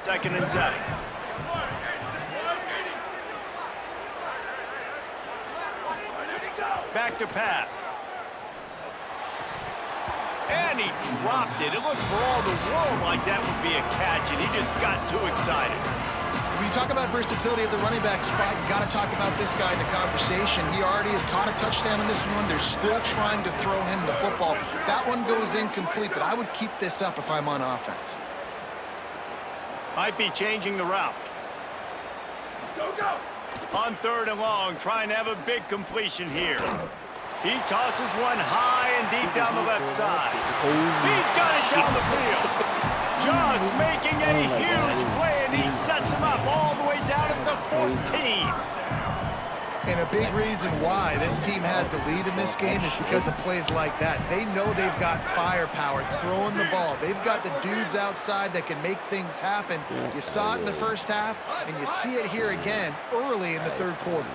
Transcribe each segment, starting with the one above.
2nd and 7. Back to pass. And he dropped it. It looked for all the world like that would be a catch, and he just got too excited. When you talk about versatility at the running back spot, you got to talk about this guy in the conversation. He already has caught a touchdown in this one. They're still trying to throw him the football. That one goes incomplete, but I would keep this up if I'm on offense. Might be changing the route. Go, go! On 3rd and long, trying to have a big completion here. He tosses one high and deep down the left side. He's got it down the field. Just making a huge play, and he sets him up all the way down at the 14. And a big reason why this team has the lead in this game is because of plays like that. They know they've got firepower throwing the ball. They've got the dudes outside that can make things happen. You saw it in the first half, and you see it here again early in the 3rd quarter.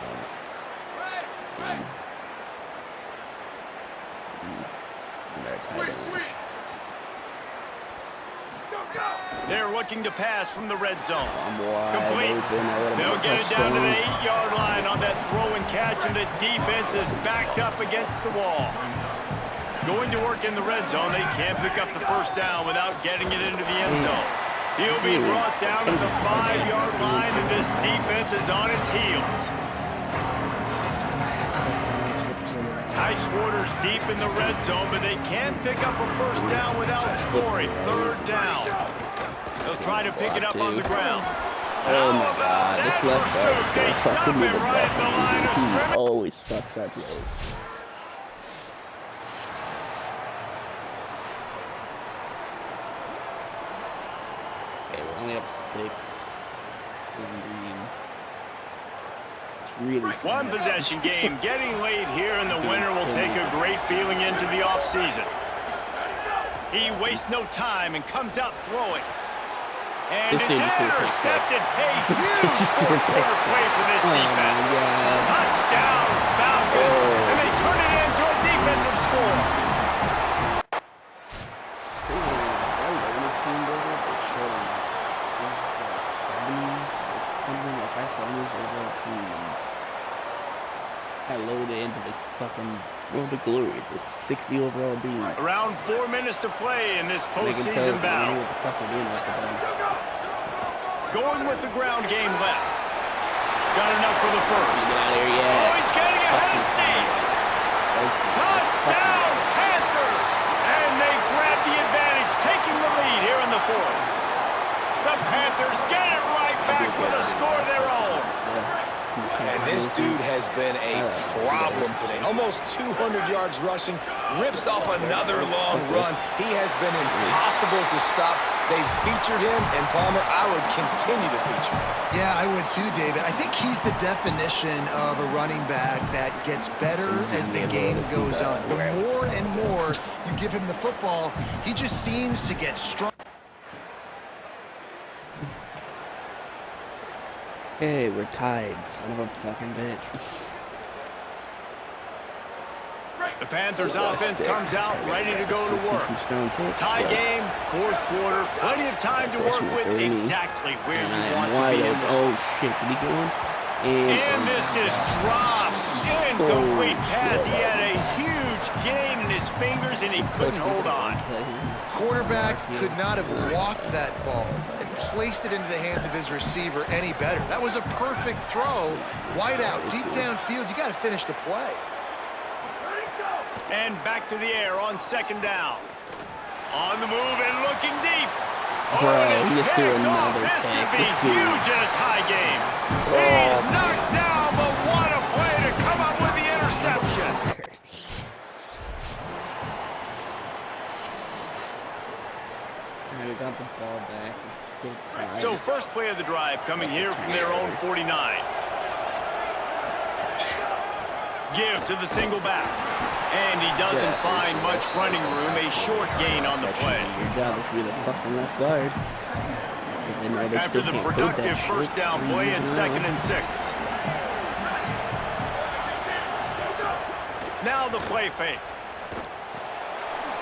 They're looking to pass from the red zone. Complete. They'll get it down to the 8-yard line on that throw and catch, and the defense is backed up against the wall. Going to work in the red zone, they can't pick up the 1st down without getting it into the end zone. He'll be brought down to the 5-yard line, and this defense is on its heels. Tight quarters deep in the red zone, but they can't pick up a 1st down without scoring. 3rd down. They'll try to pick it up on the ground. Oh my God, this left back They is stop fucking him right at the line of He scrimmage. always fucks up those. Okay, we're only up 6. It's really One possession game getting late here, and the winner will take a great feeling into the offseason. He wastes no time and comes out throwing. And it's intercepted. A huge 4th quarter play for this defense. Touchdown, Falcons. And they turn it into a defensive score. I loaded into the fucking Road to Glory. It's a 60 overall team. Around 4 minutes to play in this postseason battle. Going with the ground game left. Got enough for the 1st. Get out of here, yeah. Oh, he's getting ahead of steam. Touchdown, Panthers! And they grab the advantage, taking the lead here in the 4th. The Panthers get it right back with a score of their own. And this dude has been a problem today. Almost 200 yards rushing, rips off another long run. He has been impossible to stop. They've featured him, and Palmer, I would continue to feature him. Yeah, I would too, David. I think he's the definition of a running back that gets better as the game goes on. The more and more you give him the football, he just seems to get strong. Hey, we're tied, son of a fucking bitch. The Panthers offense comes out ready to go to work. Tie game, 4th quarter, plenty of time to work with exactly where you want to be in this. Oh shit, did he get one? And this is dropped. Incomplete pass. He had a huge gain in his fingers, and he couldn't hold on. Quarterback could not have walked that ball and placed it into the hands of his receiver any better. That was a perfect throw. Wide out, deep downfield. You got to finish the play. And back to the air on 2nd down. On the move and looking deep. Bro, just do another This thing. could be huge in a tie game. He's knocked down, but what a play to come up with the interception. We got the ball back. It's still tied. So 1st play of the drive coming here from their own 49. Give to the single back. And he doesn't find much running room. A short gain on the play. Your job is to be the fucking left guard. After the productive 1st down play, it's 2nd and 6. Now the play fake.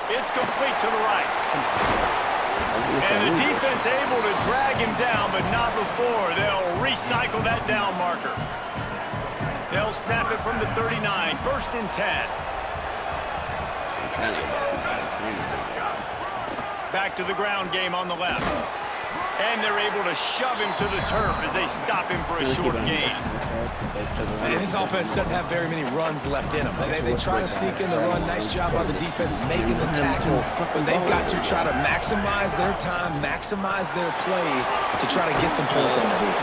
It's complete to the right. And the defense able to drag him down, but not before. They'll recycle that down marker. They'll snap it from the 39. First and 10. Back to the ground game on the left. And they're able to shove him to the turf as they stop him for a short gain. And this offense doesn't have very many runs left in them. They try to sneak in the run. Nice job by the defense making the tackle. But they've got to try to maximize their time, maximize their plays to try to get some points on the board.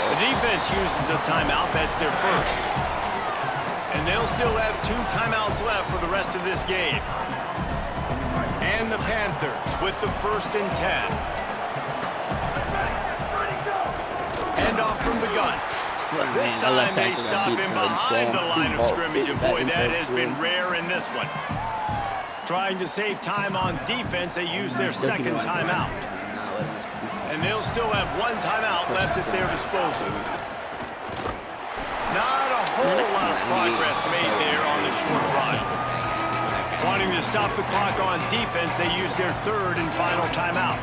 The defense uses a timeout. That's their first. And they'll still have 2 timeouts left for the rest of this game. And the Panthers with the first and 10. Hand off from the gun. This time they stop him behind the line of scrimmage, and boy, that has been rare in this one. Trying to save time on defense, they use their second timeout. And they'll still have 1 timeout left at their disposal. Not a whole lot of progress made there on the short run. Wanting to stop the clock on defense, they use their third and final timeout.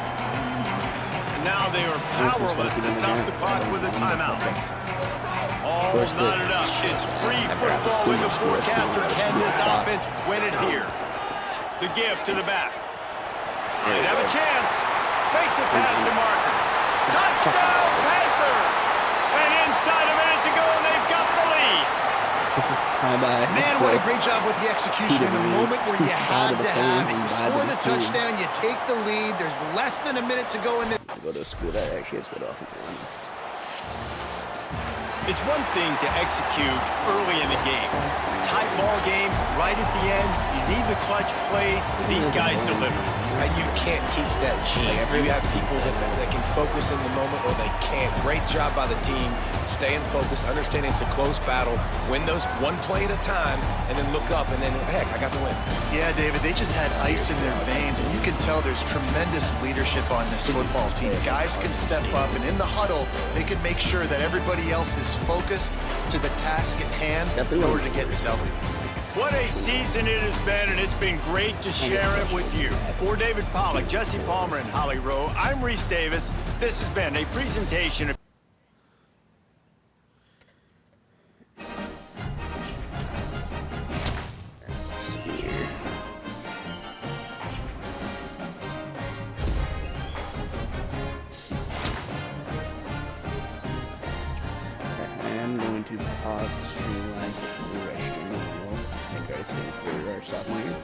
Now they are powerless to stop the clock with a timeout. All knotted up. It's free football with the forecaster. Can this offense win it here? The give to the back. Might have a chance. Makes it past the marker. Touchdown, Panthers! And inside a minute to go, and they've got the lead. Man, what a great job with the execution in a moment where you had to have it. You score the touchdown, you take the lead. There's less than a minute to go in the... Go to school that actually has good offensive line. It's one thing to execute early in the game. Tight ball game, right at the end. You need the clutch plays. These guys deliver. And you can't teach that gene. You have people that can focus in the moment or they can't. Great job by the team, staying focused, understanding it's a close battle, win those one play at a time, and then look up and then, heck, I got the win. Yeah, David, they just had ice in their veins, and you can tell there's tremendous leadership on this football team. Guys can step up, and in the huddle, they can make sure that everybody else is focused to the task at hand in order to get this W. What a season it has been, and it's been great to share it with you. For David Pollack, Jesse Palmer, and Holly Rowe, I'm Reese Davis. This has been a presentation of... I'm going to pause the streamline for the restroom as well. I think I stayed for our sophomore year.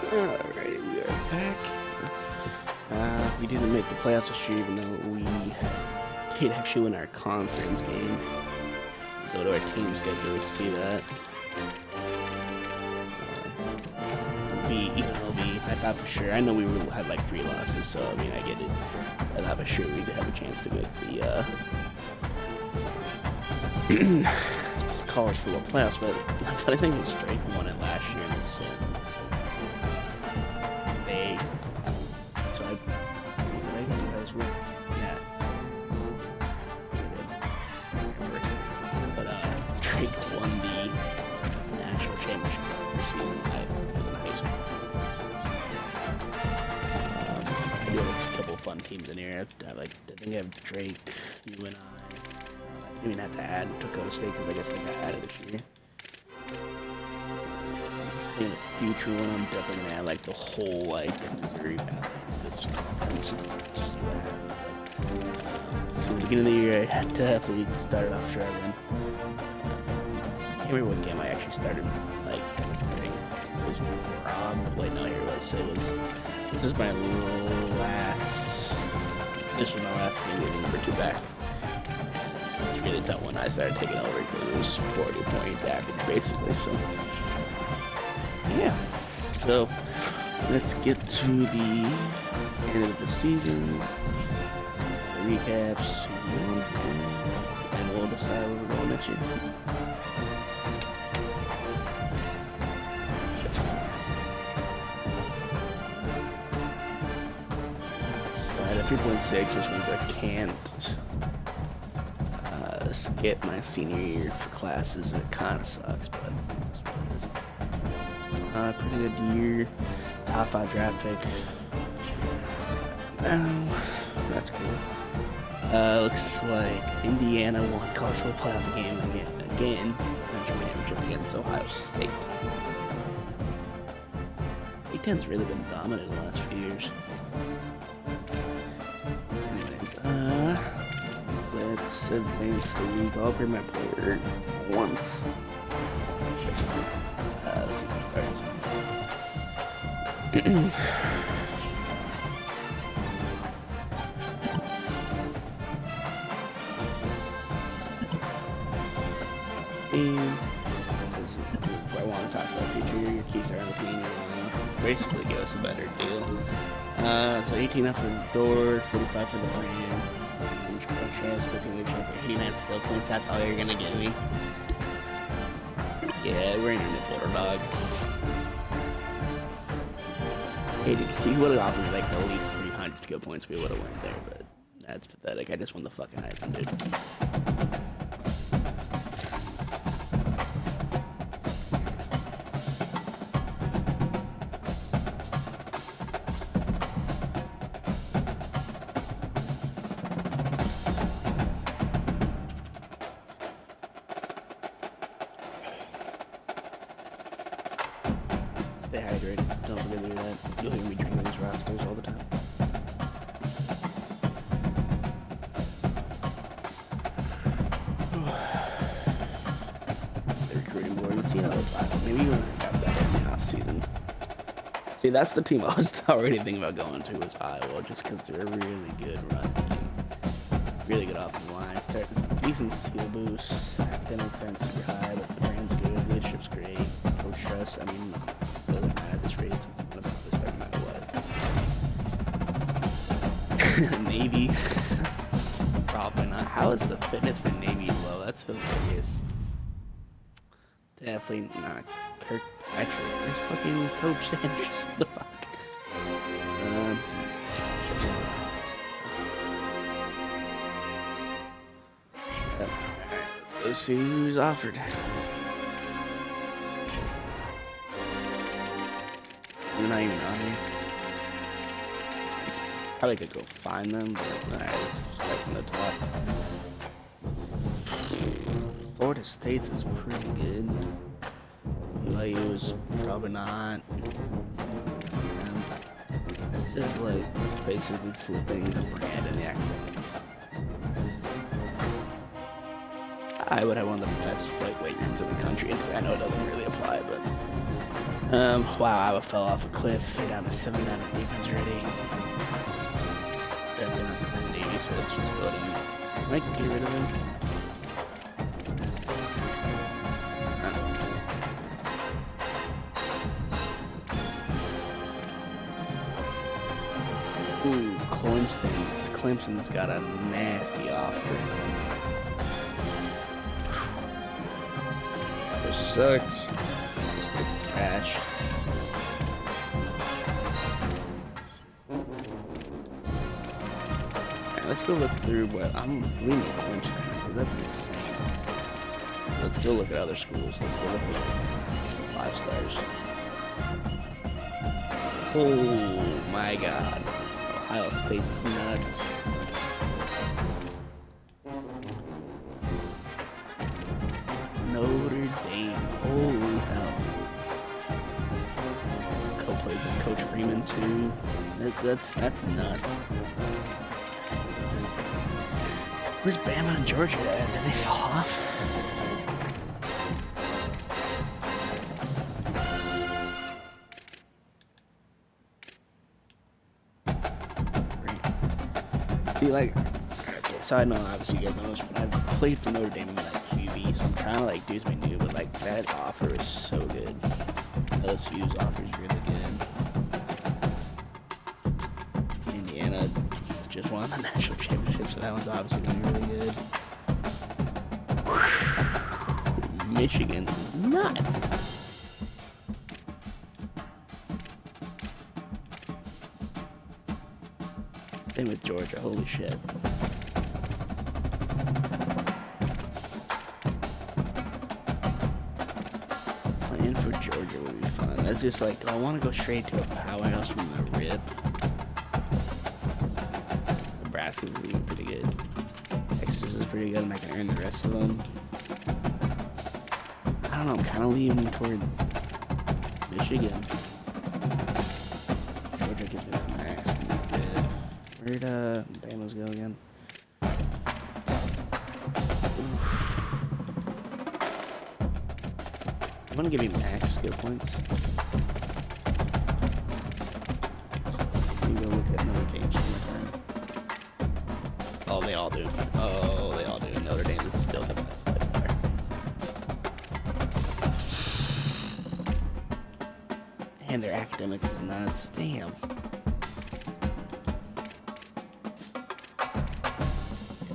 Alright, we are back. We didn't make the playoffs this year, even though we did actually win our conference game. Go to our team schedule to see that. I thought for sure, I know we had like 3 losses, so I mean, I get it. I thought for sure we'd have a chance to make the college football playoffs, but the funny thing is Drake won it last year in the sim. So I see what you guys were. Yeah. But Drake won the national championship for season. I was in high school. I do have a couple of fun teams in here. I think I have Drake, you and I didn't even have to add Dakota State because I guess they got added this year. In the future one, I'm definitely gonna add like the whole Missouri Valley. Just see what happens. So at the beginning of the year, I definitely started off struggling. I can't remember what game I actually started. I was starting. It was Rob. Wait, no, here it was. This was my last. This was my last game getting number 2 back. It's really tough when I started taking over because it was 40-point average basically. So yeah. So let's get to the end of the season. The recaps, and we'll decide where we're going next year. So I had a 3.6, which means I can't skip my senior year for classes. It kind of sucks, but it's what it is. Pretty good year. Top 5 draft pick. That's cool. Looks like Indiana won college football playoff game again. National championship against Ohio State. Big Ten's really been dominant in the last few years. Anyways, let's advance the week. I'll bring my player once. Let's see who starts. I want to talk about future your keys are on the team. Basically, give us a better deal. So 18 off the door, 45 for the brand. 89 skill points. That's all you're gonna give me. Yeah, we're in your nipple, dog. Hey, dude, if you would have offered me like at least 300 skill points, we would have went there, but that's pathetic. I just won the fucking Heisman, dude. Stay hydrated. Don't forget to do that. You'll hear me drinking these rosters all the time. The recruiting board. Let's see how it's like. Maybe you got better in the off season. See, that's the team I was already thinking about going to was Iowa, just because they're a really good run team. Really good offensive line. Start decent skill boost. Academics aren't super high, but the brand's good. Leadership's great. Coach trust. I mean, doesn't matter at this rate since it's gonna probably start no matter what. Navy. Probably not. How is the fitness for Navy low? That's hilarious. Definitely not Kirkpatrick. There's fucking Coach Sanders. The fuck? Let's see who's offered. They're not even on here. Probably could go find them, but alright, let's start from the top. Florida State's is pretty good. BYU is probably not. Just like basically flipping the brand and the academics. I would have one of the best weight rooms in the country. I know it doesn't really apply, but wow, I fell off a cliff. They're down to 7-9 on defense already. They're not the Navy, so it's just building. I might get rid of them. Ooh, Clemson's got a nasty offer. just sucks. It's trash. Alright, let's go look through what I'm leaning Clemson because that's insane. Let's go look at other schools. Let's go look at 5 stars. Oh my God. Ohio State's nuts. Notre Dame. Holy hell. Co-played with Coach Freeman too. That's nuts. Where's Bama and Georgia at? Did they fall off? See, like, okay, side note, obviously you guys know this, but I've played for Notre Dame in like QB, so I'm trying to like do something new, but like that offer is so good. LSU's offer is really good. Indiana just won the national championship, so that one's obviously gonna be really good. Michigan is nuts. Same with Georgia, holy shit. Playing for Georgia would be fun. That's just like, do I want to go straight to a powerhouse from the rip? Nebraska's even pretty good. Texas is pretty good, and I can earn the rest of them. I don't know, I'm kind of leaning towards Michigan. Georgia gives me the max from the rip. Where'd Bama's go again? Oof. I'm gonna give you max skill points. Let me go look at Notre Dame's return. Oh, they all do. Oh, they all do. Notre Dame is still the best by far. And their academics is nuts. Damn.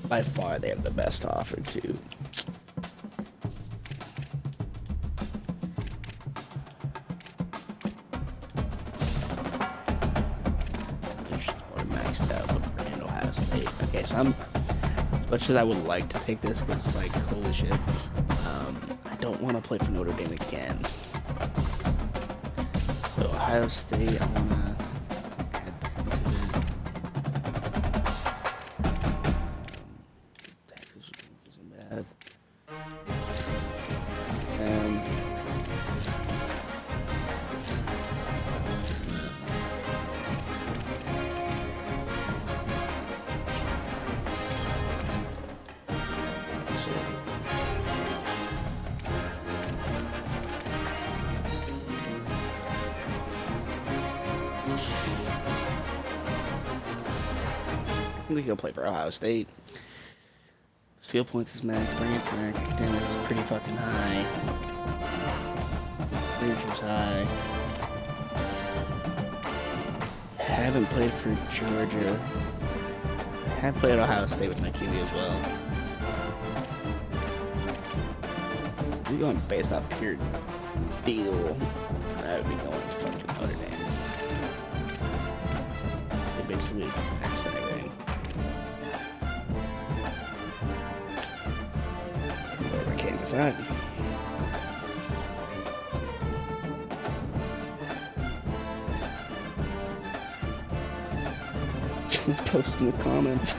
By far, they have the best offer, too. They're maxed out with Brand Ohio State. Okay, so I'm, as much as I would like to take this, because it's like, holy shit, I don't want to play for Notre Dame again. So, Ohio State, I want to head back into it. Bad. We can play for Ohio State. Skill points is max, Brand's max, damage is pretty fucking high. Ranger's high. Haven't played for Georgia. Have played Ohio State with my QB as well. We're going based off pure deal. I would be going to fucking Notre Dame. They basically maxed everything. I can't decide. Post in the comments.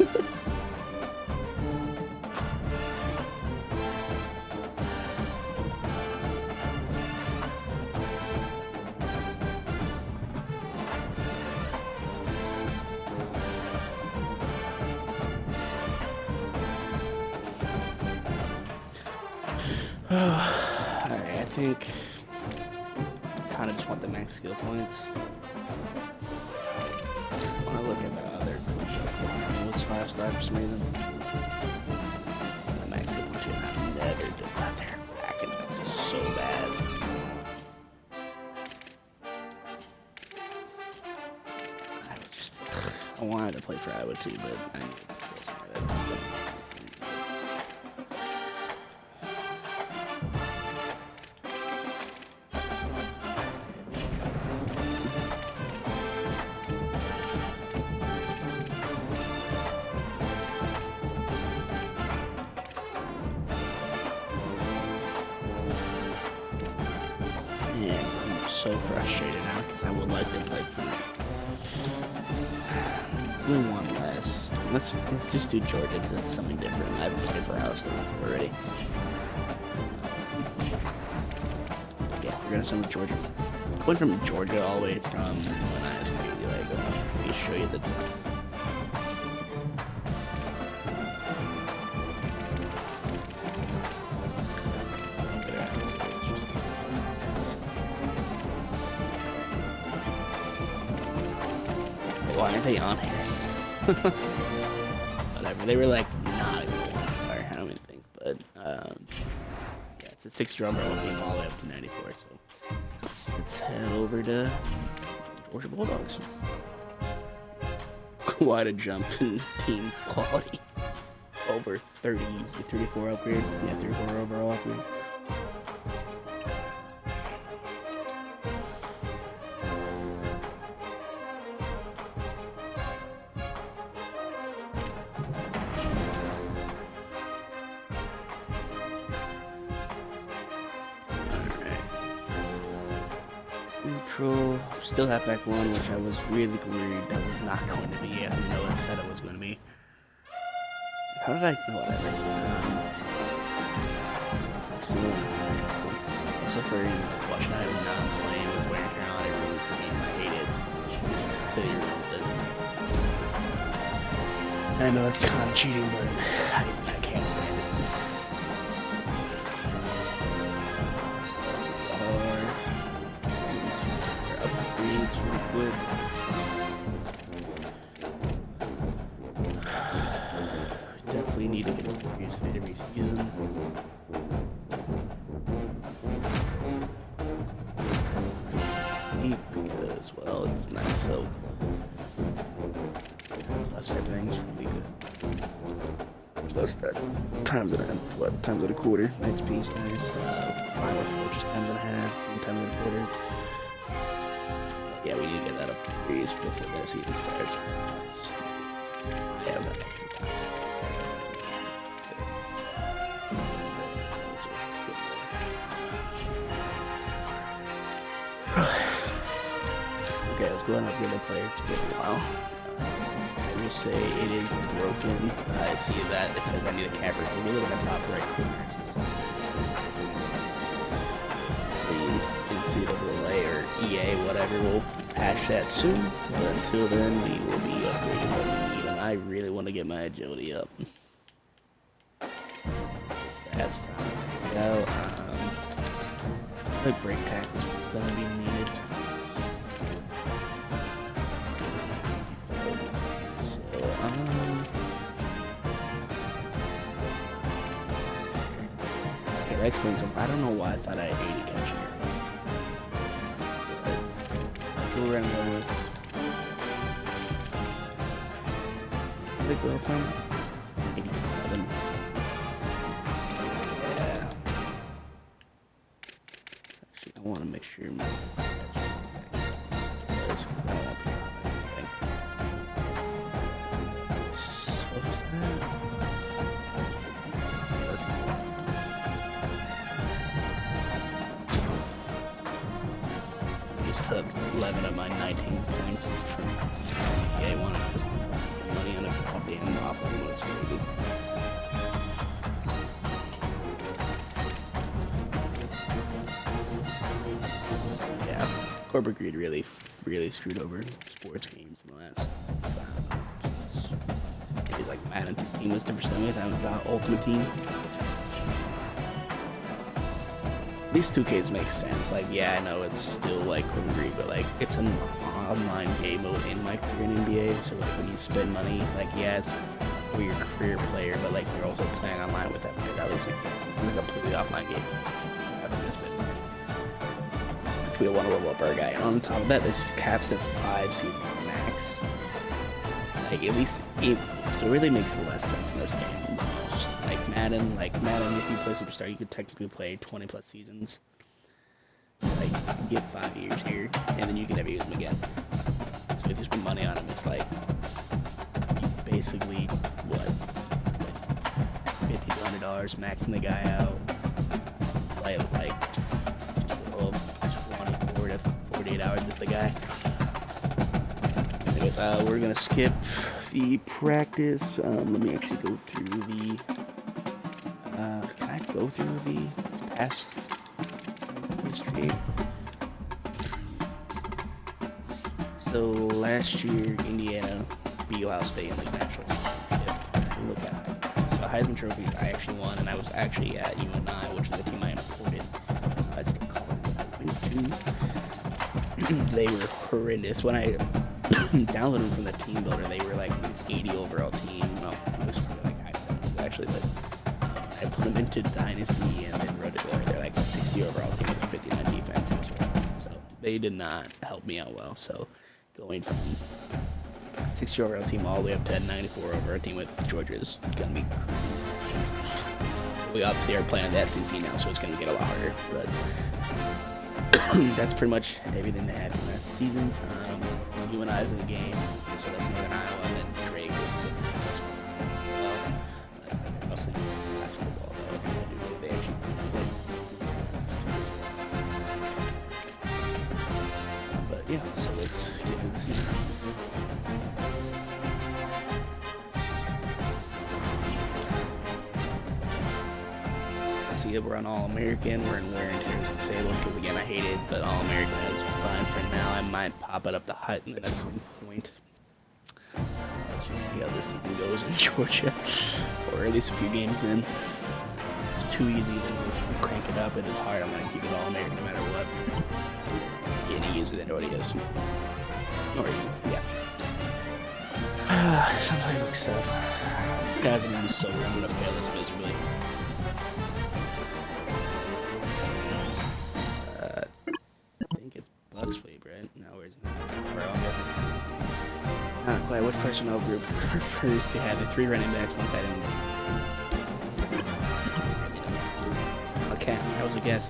Alright, I think I kind of just want the max skill points. I want to look at the other what's 5-star for some reason. The max skill points I've never did that. Their academics is so bad. I wanted to play for Iowa too, but I need to go somewhere that's so frustrated now because I would like to play for doing one less. Let's just do Georgia because it's something different. I've played for House already. Yeah, we're gonna send Georgia. Going from Georgia all the way from when I was crazy, like, let me show you the. Why aren't they on here? Whatever, they were like not a good star, I don't even think, but yeah, it's a 6-drum roll team all the way up to 94, so let's head over to Georgia Bulldogs. Quite a jump in team quality. Over 34 upgrade, yeah, 34 overall upgrade. Neutral, still halfback 1, which I was really worried that was not going to be. I didn't know it said it was going to be. How did I know whatever? So, also for anyone that's watching, I am not playing with wear and tear on. It ruins the game. I hate it. Failure ruins it. I know it's kind of cheating, but I can't stand it. Upgrades real quick. Definitely need to get to previous state every season. Because, well, it's nice, so plus everything's really good. Plus that times and a half, times and a quarter, nice piece, nice. Mine was just times and a half, and times and a quarter. Yeah, we need to get that up to degrees before the season starts. I have that extra time. Okay, let's go ahead and upgrade the player. It's been a while. I will say it is broken. I see that it says I need a camper. If you look at the top right corner, the NCAA or EA, whatever, will patch that soon. But until then, we will be upgrading what we need. And I really want to get my agility up. That's fine. So, the brake tackle is going to be needed. So, okay, that explains something. I don't know why I thought I had 80 catch here. We're gonna go with the go from 87. Yeah. Actually, I want to make sure my because I don't want to be anything. What was that? Just 11 of my 19 points from EA want to just money on a damn awful was really good. Yeah, corporate greed really screwed over sports games in the last. Maybe like Madden 15 was different with that was Ultimate Team. These 2Ks make sense. Like, yeah, I know it's still like corporate greed, but like it's an online game mode in my career in NBA. So like when you spend money, like yeah, it's for your career player, but like you're also playing online with that player. That at least makes sense. It's a completely offline game. We want to level up our guy. And on top of that, this caps at 5 seasons max. Like at least so it really makes less sense in this game. Like Madden, if you play Superstar, you could technically play 20 plus seasons. Like, you get 5 years here, and then you can never use them again. So if you spend money on them, it's like, you basically, what, $50-$100 maxing the guy out, play like 12, 24 to 8 hours with the guy. Anyways, we're gonna skip the practice. Let me actually go through the. Can I go through the past history? So last year, Indiana beat Ohio State in the national championship. Look at it. So Heisman trophies I actually won, and I was actually at UNI, which is the team I imported. I'd still call it. They were horrendous. When I downloaded them from the team builder, they were like an 80 overall team. Well, it was probably like high 70s actually, but I put them into Dynasty and then wrote it over. They're like a 60 overall team with a 59 defense. So they did not help me out well. So going from 60 overall team all the way up to a 94 overall team with Georgia is gonna be. We obviously are playing the SEC now, so it's gonna get a lot harder. But that's pretty much everything that happened last season. UNI is in the game, so that's Northern Iowa, and then Drake was well. Mostly basketball, though. They actually play. But yeah, so let's get into the season. See, we're on All-American. We're in wear and tear with the Salem because again I hate it, but All-American is fine for now. I might pop it up to Hutton at some point. Let's just see how this season goes in Georgia, or at least a few games in. It's too easy, then we'll crank it up. If it's hard, I'm gonna keep it All-American no matter what. Getting easier than it already is. Or yeah. Some playbook stuff. Guys, I'm gonna be so I'm gonna fail this miserably. Buckswave, right? No, where's that? Not quite. Which personnel group refers to having 3 running backs, 1 tight end? Okay, that was a guess.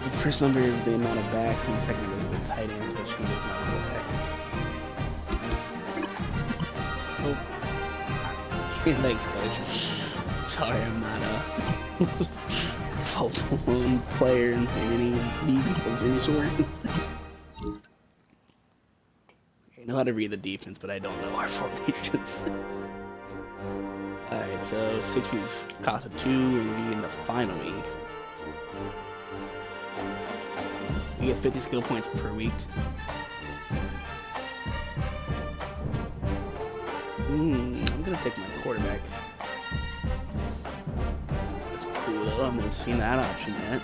The first number is the amount of backs, and the second number is the tight end, which is not okay. Oh, thanks, coach. Sorry, I'm not a full-blown player in any league of any sort. I know how to read the defense, but I don't know our formations. Alright, so 6 weeks cost of 2, and we're in the final week. We get 50 skill points per week. I'm gonna take my quarterback. That's cool though, I've never seen that option yet.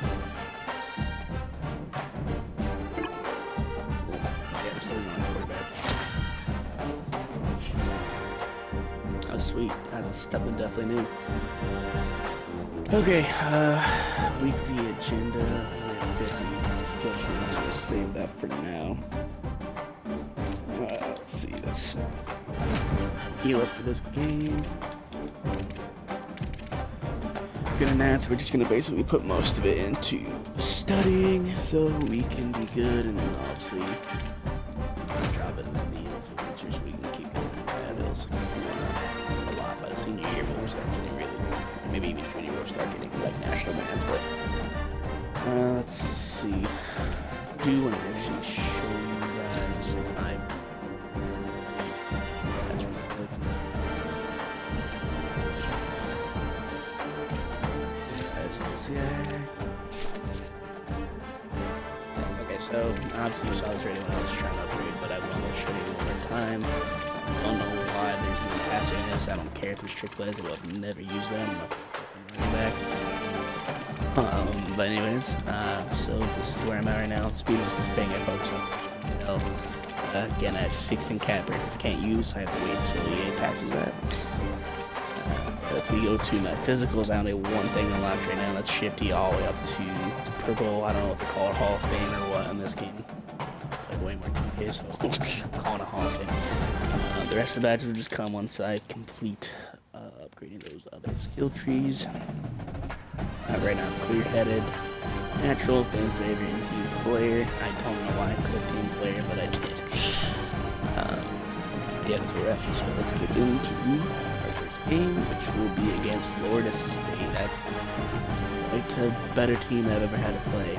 Sweet, that's something definitely new. Okay, weekly agenda. We'll save that for now. Let's see, let's heal up for this game. Good enough. We're just gonna basically put most of it into studying so we can be good, and then obviously drop it in the influencers so we can keep going. Bills. A lot by the senior year, but we'll start getting really, maybe even junior, we'll start getting like national bands. But let's see. Do want to actually show you guys that's really good. Okay, so obviously you saw this already when I was trying to upgrade, but I want to show you one more time. Don't know why there's no passing this. I don't care if there's trick plays. I will never use them. I'm a running back. But anyways, so this is where I'm at right now. Speed was the thing I focused on. Again, I have 16 cap breakers can't use, so I have to wait until EA patches that. If we go to my physicals, I only have one thing unlocked right now. That's Shifty all the way up to purple. I don't know what they call it, Hall of Fame or what in this game. I played way more 2K, so I'm calling it Hall of Fame. The rest of the badges will just come once I complete upgrading those other skill trees. Right now I'm clear-headed, natural, fan favorite, and team player. I don't know why I clicked team player, but I did. Yeah, that's where we're at. So let's get into our first game, which will be against Florida State. That's like a better team I've ever had to play.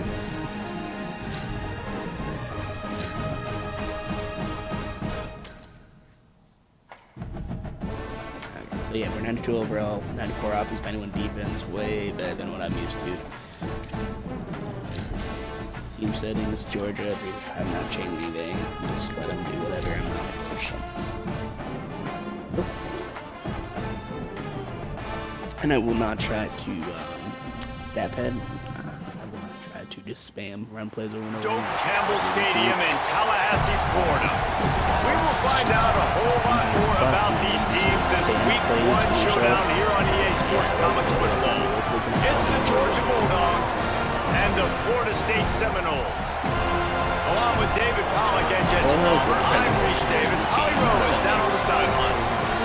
But yeah, we're 92 overall, 94 offense, 91 defense, way better than what I'm used to. Team settings, Georgia, I'm not changing anything. Just let them do whatever. I'm not gonna push them. And I will not try to stat pad. I will not try to just spam run plays over and over. Doak Campbell Stadium in Tallahassee, Florida. We will find out a whole lot more about these teams as Week 1 showdown here on EA Sports College Football. It's the Georgia Bulldogs and the Florida State Seminoles. Along with David Pollack and Jesse Palmer, I'm Reese Davis. Holly Rowe is down on the sideline.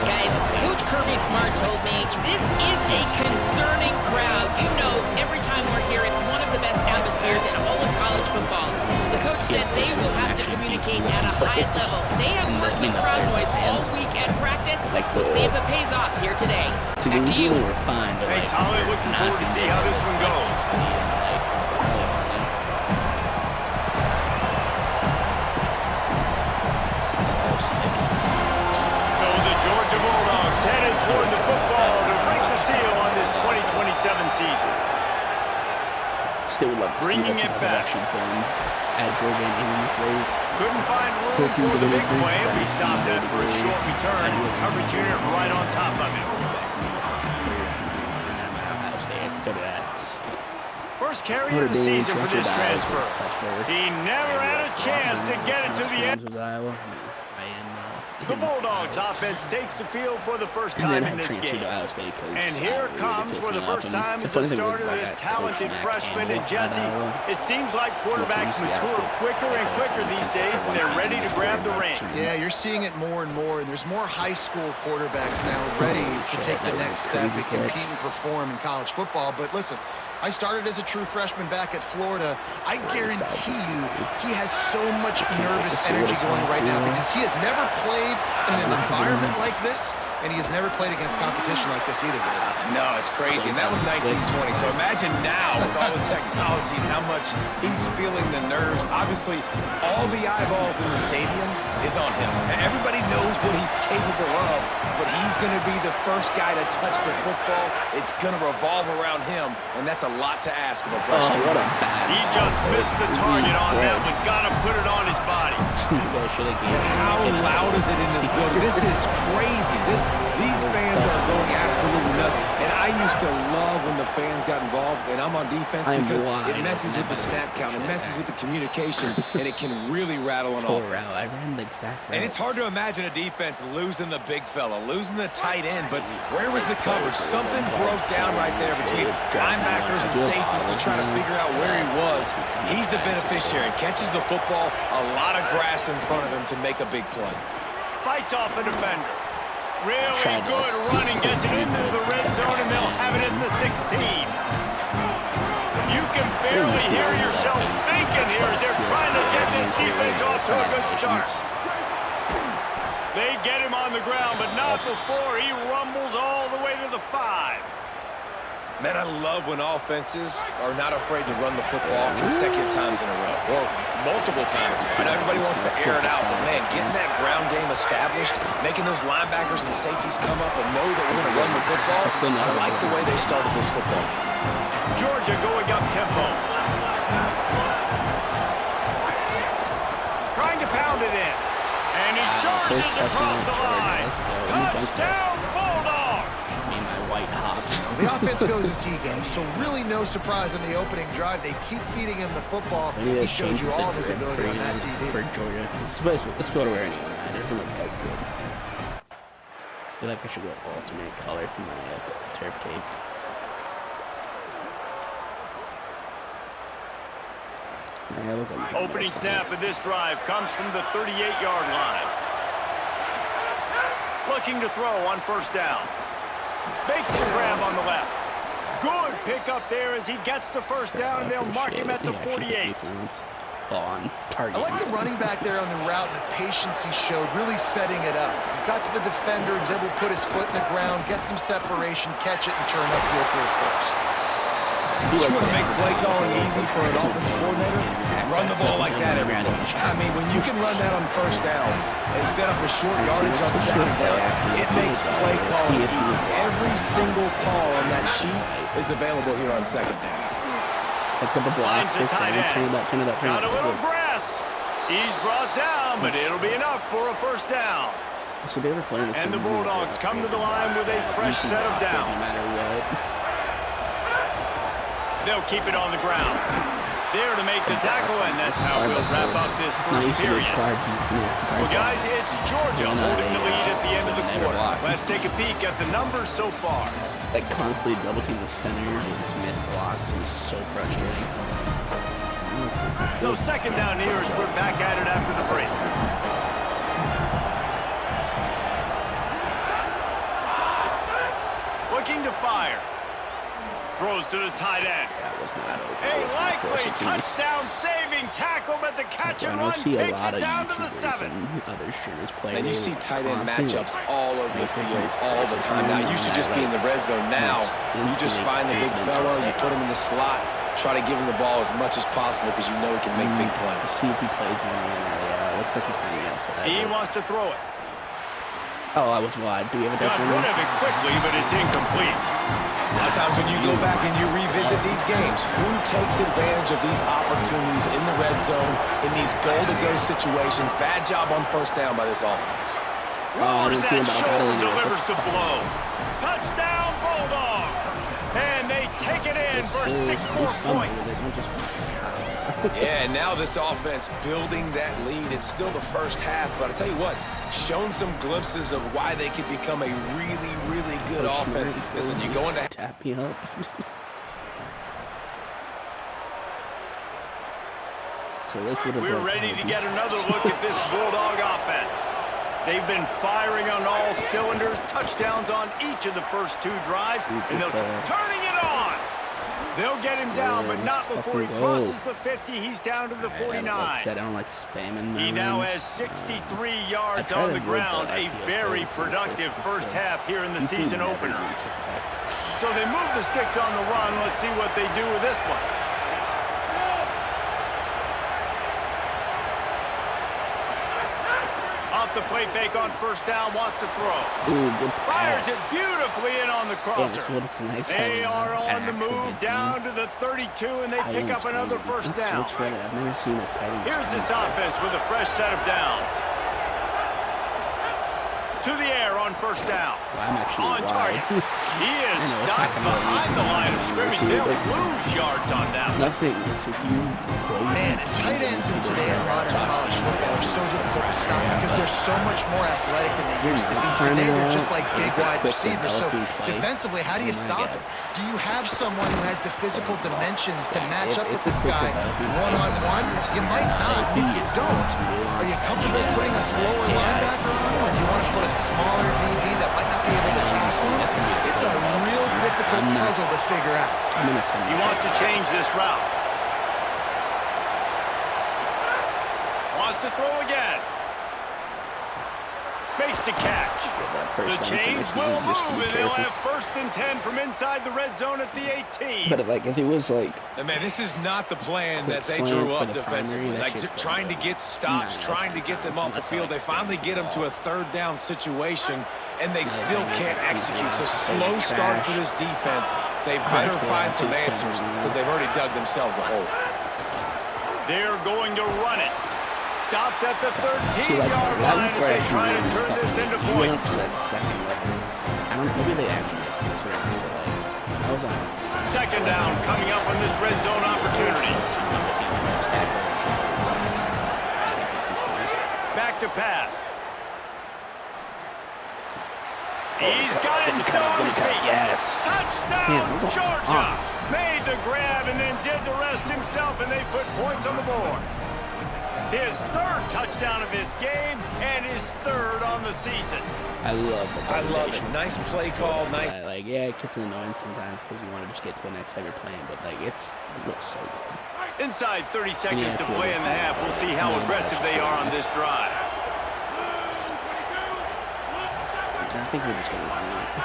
Guys, Coach Kirby Smart told me this is a concerning crowd. You know, every time we're here, it's one of the best atmospheres in all of college football. The coach said they will have to communicate at a high level. They have worked with crowd noise all week at practice. We'll see if it pays off here today. Back to you. We're fine, but Thanks, Holly. Looking forward to see how this one goes. Georgia Bulldogs headed toward the football to break the seal on this 2027 season. Still love to bringing see it back. At Georgia and plays. Couldn't find room for the big play. We stopped that for a short return. His coverage unit right on top of him. First carry of the season for this transfer. He never had a chance to get it to the end. The Bulldogs offense takes the field for the first time in this game. And here it comes for the first time as the starter, this talented freshman. And Jesse, it seems like quarterbacks mature quicker and quicker these days, and they're ready to grab the reins. Yeah, you're seeing it more and more, and there's more high school quarterbacks now ready to take the next step and compete and perform in college football. But listen, I started as a true freshman back at Florida. I guarantee you he has so much nervous energy going right now because he has never played in an environment like this, and he has never played against competition like this either. No, it's crazy, and that was 1920. So imagine now with all the technology and how much he's feeling the nerves. Obviously, all the eyeballs in the stadium is on him. And everybody knows what he's capable of, but he's going to be the first guy to touch the football. It's going to revolve around him, and that's a lot to ask of a freshman. He just missed the target on that, but got to put it on his body. And how loud is it in this building? This is crazy. These fans are going absolutely nuts. And I used to love when the fans got involved, and I'm on defense because it messes with the snap count, it messes with the communication, and it can really rattle an offense. And it's hard to imagine a defense losing the big fella, losing the tight end, but where was the coverage? Something broke down right there between linebackers and safeties to try to figure out where he was. He's the beneficiary, catches the football, a lot of grass in front of him to make a big play. Fights off a defender. Really good running, gets it into the red zone, and they'll have it at the 16. You can barely hear yourself thinking here as they're trying to get this defense off to a good start. They get him on the ground, but not before he rumbles all the way to the 5. Man, I love when offenses are not afraid to run the football consecutive times in a row, or multiple times in a row. I know everybody wants to air it out, but man, getting that ground game established, making those linebackers and safeties come up and know that we're going to run the football, I like the way they started this football game. Georgia going up tempo. Trying to pound it in. And he charges across the line. Touchdown, Bulldogs! The offense goes as he goes, so really no surprise in the opening drive. They keep feeding him the football. He showed you all of his ability on that TV. For Georgia. Let's go to where anyway. It doesn't look as good. I feel like I should go alternate color for my turf tape. Opening snap of this drive comes from the 38-yard line. Looking to throw on first down. Makes the grab on the left. Good pickup there as he gets the first down, and they'll mark him at the 48. On target. I like the running back there on the route and the patience he showed, really setting it up. He got to the defender and was able to put his foot in the ground, get some separation, catch it, and turn upfield for the first. You want to make play calling easy for an offensive coordinator? Run the ball like that every day. I mean, when you can run that on first down and set up a short yardage on second down, it makes play calling easy. Every single call on that sheet is available here on second down. Pick up a block. Finds the tight end. Turn it up. Got a little grass. He's brought down, but it'll be enough for a first down. So they were playing this And the game Bulldogs come to the line with a fresh set of downs. No matter what. They'll keep it on the ground. There to make the tackle, and that's how we'll wrap up this first period. Well, guys, it's Georgia holding the lead at the end of the quarter. Let's take a peek at the numbers so far. Like constantly double team the center and just miss blocks is so frustrating. So second down here as we're back at it after the break. Looking to fire. Throws to the tight end. That was not open. A likely touchdown-saving tackle, but the catch and run takes it down to the 7. Other streamers play. And you see tight end matchups all over the field all the time. Now, it used to just be in the red zone. Now, you just find the big fellow, you put him in the slot, try to give him the ball as much as possible because you know he can make big plays. See if he plays more in there. Yeah, looks like he's playing outside. He wants to throw it. Oh, I was wide. Do we have a Got rid of it quickly, but it's incomplete. A lot of times when you go back and you revisit these games, who takes advantage of these opportunities in the red zone, in these goal-to-go situations? Bad job on first down by this offense. Lowers that shoulder, delivers the blow. Touchdown, Bulldogs! And they take it in for 6 more points. Yeah, and now this offense building that lead. It's still the first half, but I tell you what, shown some glimpses of why they could become a really, really good offense. Listen, you go into... Tap me up. So this would have We're ready to get another look at this Bulldog offense. They've been firing on all cylinders, touchdowns on each of the first 2 drives, and they'll turning it on. They'll get him down, but not before he crosses the 50. He's down to the 49. I don't like spamming. He now has 63 yards on the ground. A very productive first half here in the season opener. So they move the sticks on the run. Let's see what they do with this one. Off the play fake on first down, wants to throw. Ooh, good Fires pass. it beautifully in on the crosser. Nice They are on the move down to the 32, and they pick up another first down. I've never seen a tight end. Here's this offense with a fresh set of downs. To the air on first down. I'm actually On target. He is stopped behind the line of scrimmage. They'll lose yards on that one. Nothing. It's a huge play. Man, tight ends in today's modern college football are so difficult to stop because they're so much more athletic than they used to be. Today, they're just like big wide receivers. So defensively, how do you stop them? Do you have someone who has the physical dimensions to match up with this guy one-on-one? You might not. And if you don't, are you comfortable putting a slower linebacker on him, or do you want to put a smaller DB that might not be able to tackle him? It's a real difficult puzzle to figure out. He wants to change this route. Wants to throw again. Makes the catch. The chains will move, and they'll have 1st and 10 from inside the red zone at the 18. But like, if it was like... And man, this is not the plan that they drew up defensively. Like trying to get stops, trying to get them off the field. They finally get them to a 3rd down situation, and they still can't execute. So slow start for this defense. They better find some answers because they've already dug themselves a hole. They're going to run it. Stopped at the 13-yard line as they try to turn this into points. Maybe they actually I was on. 2nd down coming up on this red zone opportunity. Back to pass. He's got him still on his feet. Yes. Touchdown, Georgia. Made the grab and then did the rest himself, and they put points on the board. His 3rd touchdown of this game and his 3rd on the season. I love it. Nice play call. Nice. Yeah, it gets annoying sometimes because you want to just get to the next thing you're playing, but like it looks so good. Inside 30 seconds to play in the half. We'll see how aggressive they are on this drive. I think we're just going to run it.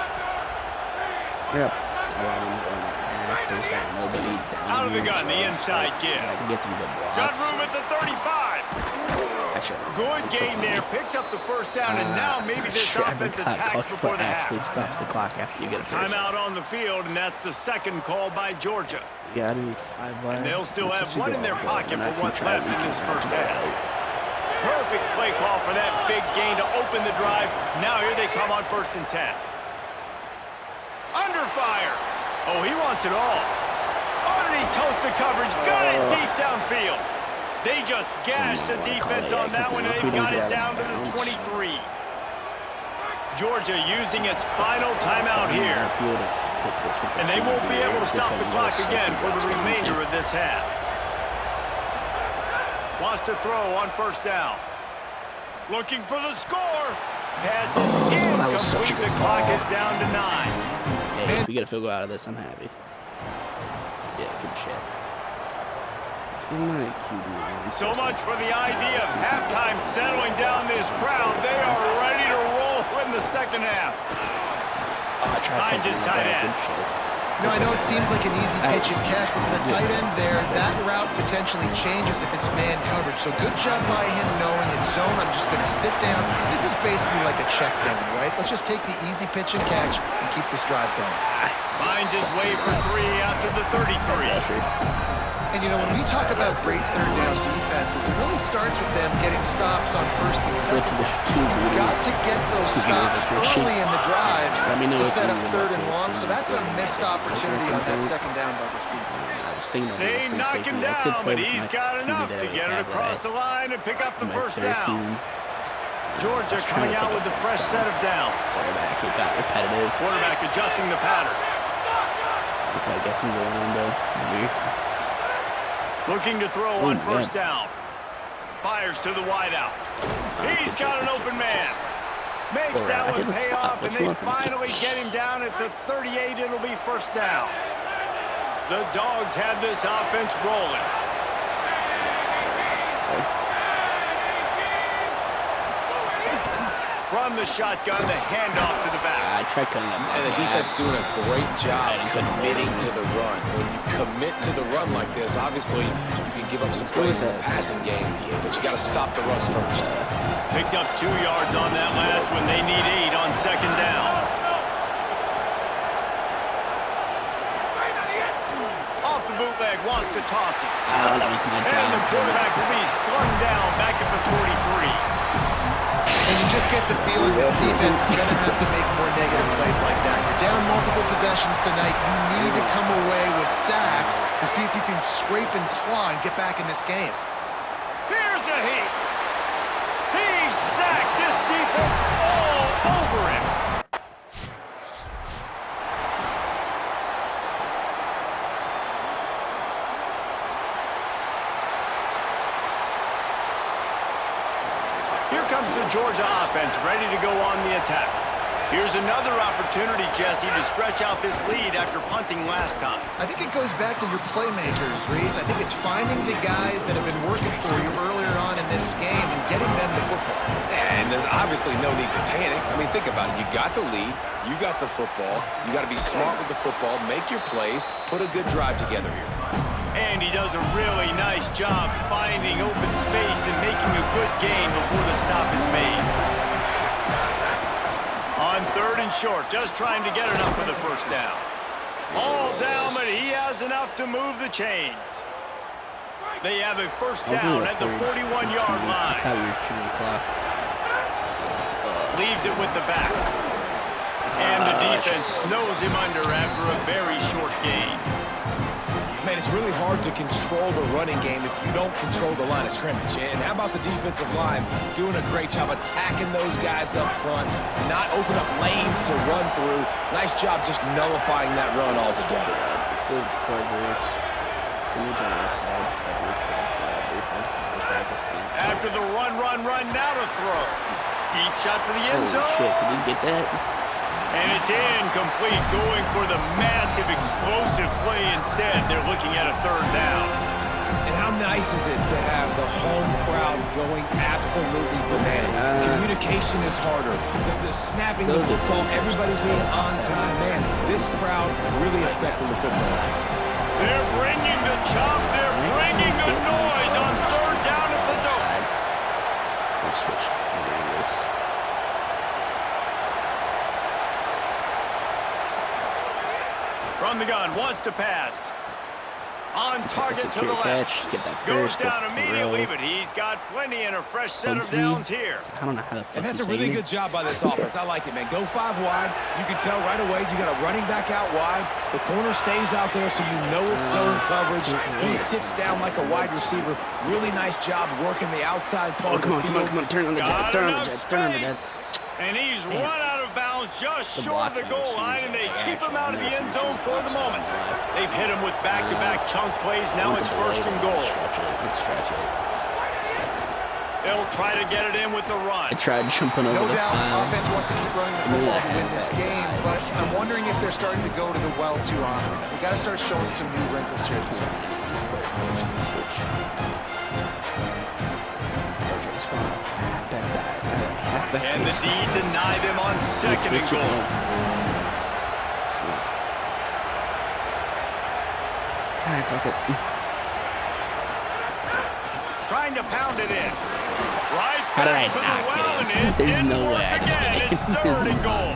We're up 11 going half. There's like nobody down Out of the here, gun, so the inside I give. can get some good Got blocks. room at the 35. Good gain there. Picks up the first down, and now maybe this offense attacks before the half. Actually stops the clock after you get a first. Timeout on the field, and that's the second call by Georgia. Yeah, and they'll still have one in their pocket for what's left in this first half. Perfect play call for that big gain to open the drive. Now here they come on 1st and 10. Under fire. Oh, he wants it all. Underneath toasted coverage. Got it deep downfield. They just gashed the defense on that one, and they've got it down to the 23. Georgia using its final timeout here. And they won't be able to stop the clock again for the remainder of this half. Wants to throw on 1st down. Looking for the score. Pass is incomplete. The clock is down to 9. Hey, if we get a field goal out of this, I'm happy. Yeah, good shit. It's been my QB. So much for the idea of halftime settling down this crowd. They are ready to roll in the second half. Finds his tight end. No, I know it seems like an easy pitch and catch, but for the tight end there, that route potentially changes if it's man coverage. So good job by him knowing it's zone. I'm just going to sit down. This is basically like a check down, right? Let's just take the easy pitch and catch and keep this drive going. Finds his way for 3 out to the 33. And, you know, when we talk about great third down defenses, it really starts with them getting stops on 1st and 2nd. You've got to get those stops early in the drives to set up 3rd and long, so that's a missed opportunity on that 2nd down by this defense. They knock him down, but he's got enough to get it across the line and pick up the 1st down. Georgia coming out with the fresh set of downs. Quarterback, it got repetitive. Quarterback adjusting the pattern. I guess I'm going to Looking to throw on 1st down. Fires to the wideout. He's got an open man. Makes that one pay off, and they finally get him down at the 38. It'll be 1st down. The Dogs had this offense rolling. From the shotgun, the handoff to the back. I tried cutting up. And the defense doing a great job committing to the run. When you commit to the run like this, obviously you can give up some plays in the passing game, but you got to stop the runs first. Picked up 2 yards on that last when they need 8 on 2nd down. Off the bootleg, wants to toss it. That was my job. And the quarterback will be slung down back at the 43. And you just get the feeling this defense is going to have to make more negative plays like that. You're down multiple possessions tonight. You need to come away with sacks to see if you can scrape and claw and get back in this game. Here's a heat. He sacked this defense all over him. Here comes the Georgia offense, ready to go on the attack. Here's another opportunity, Jesse, to stretch out this lead after punting last time. I think it goes back to your playmakers, Reese. I think it's finding the guys that have been working for you earlier on in this game and getting them the football. And there's obviously no need to panic. I mean, think about it. You got the lead. You got the football. You got to be smart with the football, make your plays, put a good drive together here. And he does a really nice job finding open space and making a good gain before the stop is made. On 3rd and short, just trying to get enough for the 1st down. All down, but he has enough to move the chains. They have a 1st down at the 41-yard line. Leaves it with the back. And the defense snows him under after a very short gain. Man, it's really hard to control the running game if you don't control the line of scrimmage. And how about the defensive line doing a great job attacking those guys up front, not open up lanes to run through. Nice job just nullifying that run altogether. After the run, now to throw. Deep shot for the end zone. Shit, did he get that? And it's incomplete, going for the massive explosive play instead. They're looking at a 3rd down. And how nice is it to have the home crowd going absolutely bananas? Communication is harder. The snapping the football, everybody being on time. Man, this this crowd really affecting the football. They're bringing the chop. They're bringing the noise on third down at the door. Let's switch angles. From the gun, wants to pass. On target to the left. Catch, get that Goes first, down get immediately, throw. but he's got plenty and a fresh set of Hopefully. downs here. I don't know how to And that's a fucking really say good job by this offense. I like it, man. Go 5 wide. You can tell right away you got a running back out wide. The corner stays out there so you know it's zone coverage. He sits down like a wide receiver. Really nice job working the outside part Oh, of the come on, field. come on, turn on the Jets, Got turn on the enough Jets, turn on the space. Jets. And he's Damn. run out of bounds just The short of the blocking goal receivers line, and they are keep him actually out of the end zone for the moment. live. They've hit him with back-to-back chunk plays. Now it's first and goal. Let's stretch it. They'll try to get it in with the run. I tried jumping over No the doubt, pile. offense wants to keep running the football to win this game, but I'm wondering if they're starting to go to the well too often. They got to start showing some new wrinkles here this season. Can the D deny them on second and goal? Alright, fuck it. Trying to pound it in. Right How did I back to not the well, get it? and it There's didn't no way work I did again. it. It's third and goal.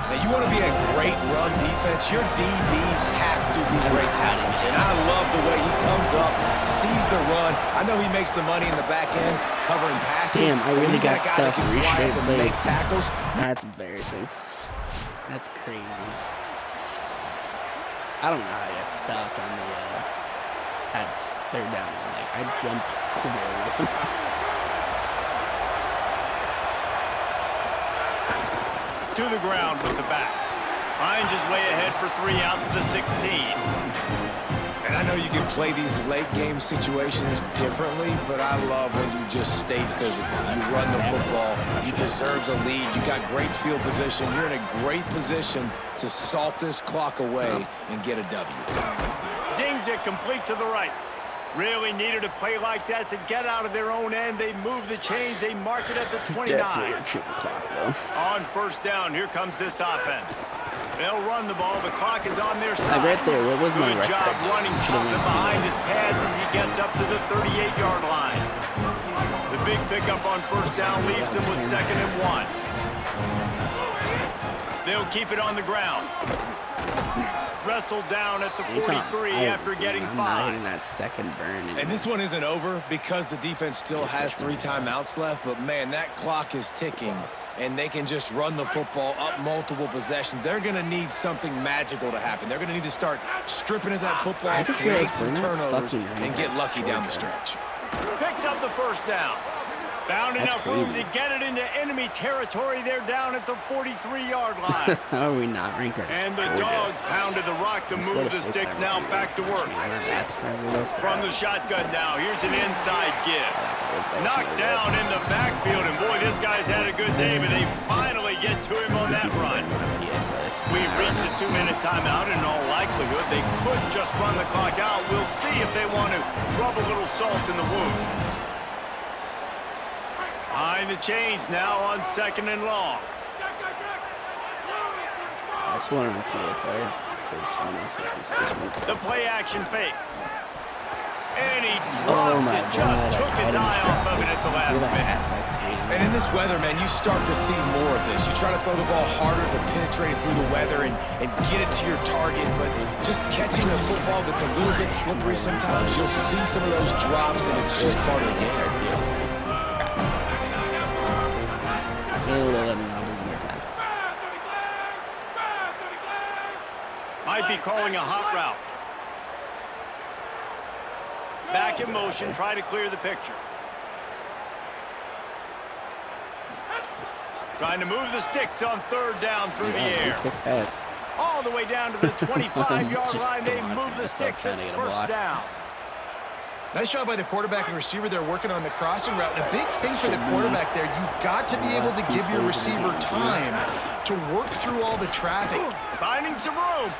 Now, you want to be a great run defense, your DBs have to be great tackles. And I love the way he comes up, sees the run. I know he makes the money in the back end, covering passes. Damn, I really When you got a guy that stuffed can 3 fly straight up and make plays. tackles. That's embarrassing. That's crazy. I don't know how I got stopped on the at third down. Like I jumped over everyone. To the ground with the back. Hines is way ahead for 3 out to the 16. And I know you can play these late game situations differently, but I love when you just stay physical. You run the football, you deserve the lead, you got great field position, you're in a great position to salt this clock away and get a W. Zings it complete to the right. Really needed a play like that to get out of their own end. They move the chains. They mark it at the 29. On first down, here comes this offense. They'll run the ball. The clock is on their side. Like right there, what was my Good job record? running tough and behind his pads as he gets up to the 38-yard line. The big pickup on first down leaves them with 2nd and 1. They'll keep it on the ground. Wrestled down at the 43 after getting 5. That second burn. And this one isn't over because the defense still has 3 timeouts left, but man, that clock is ticking, and they can just run the football up multiple possessions. They're going to need something magical to happen. They're going to need to start stripping at that football, create some turnovers, and get lucky down the stretch. Picks up the first down. Found enough room to get it into enemy territory. They're down at the 43-yard line. How are we not ranked at And the Dogs pounded the rock to move the sticks. Now back to work. From the shotgun now, here's an inside give. Knocked down in the backfield, and boy, this guy's had a good day, but they finally get to him on that run. We've reached a 2-minute timeout, and in all likelihood, they could just run the clock out. We'll see if they want to rub a little salt in the wound. Behind the chains now on 2nd and long. That's one on The play action fake. And he drops it, just took his eye off of it at the last minute. And in this weather, man, you start to see more of this. You try to throw the ball harder to penetrate it through the weather and get it to your target, but just catching the football that's a little bit slippery sometimes, you'll see some of those drops, and it's just part of the game. Might be calling a hot route. Back in motion, try to clear the picture. Trying to move the sticks on 3rd down through the air. All the way down to the 25-yard line. They move the sticks at first down. Nice job by the quarterback and receiver there working on the crossing route. And a big thing for the quarterback there, you've got to be able to give your receiver time to work through all the traffic. Finding some room.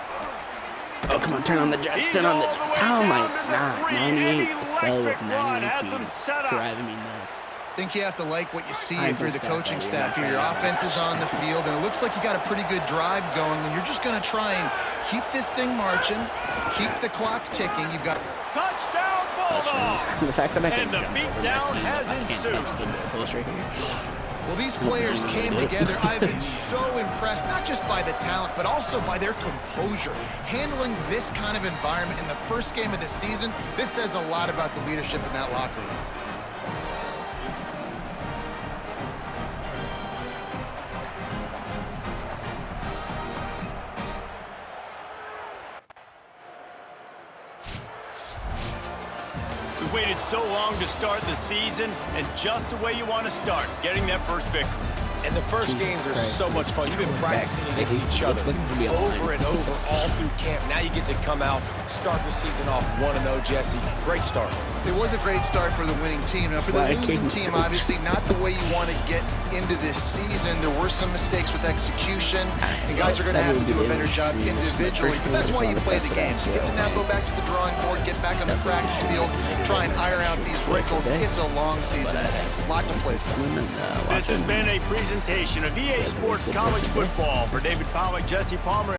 Oh, come on, turn on the Jets, turn on the Jets. Oh, my, nah, 98 is so with 98 is driving me nuts. I think you have to like what you see if you're the coaching staff here. Your offense is on the field, and it looks like you got a pretty good drive going, and you're just going to try and keep this thing marching, keep the clock ticking. You've got Touchdown, Bulldog! The fact that I And the can beatdown has I can't ensued. touch the post right here. Well, these players came together. I've been so impressed, not just by the talent, but also by their composure. Handling this kind of environment in the first game of the season, this says a lot about the leadership in that locker room. We waited so long to start the season, and just the way you want to start, getting that first victory. And the first games are so much fun. You've been practicing against each other over and over all through camp. Now you get to come out, start the season off 1-0, Jesse. Great start. It was a great start for the winning team. Now, for the losing team, obviously not the way you want to get into this season. There were some mistakes with execution, and guys are going to have to do a better job individually. But that's why you play the games. You get to now go back to the drawing board, get back on the practice field, try and iron out these wrinkles. It's a long season. A lot to play for. This has been a presentation of EA Sports College Football. For David Pollack, Jesse Palmer,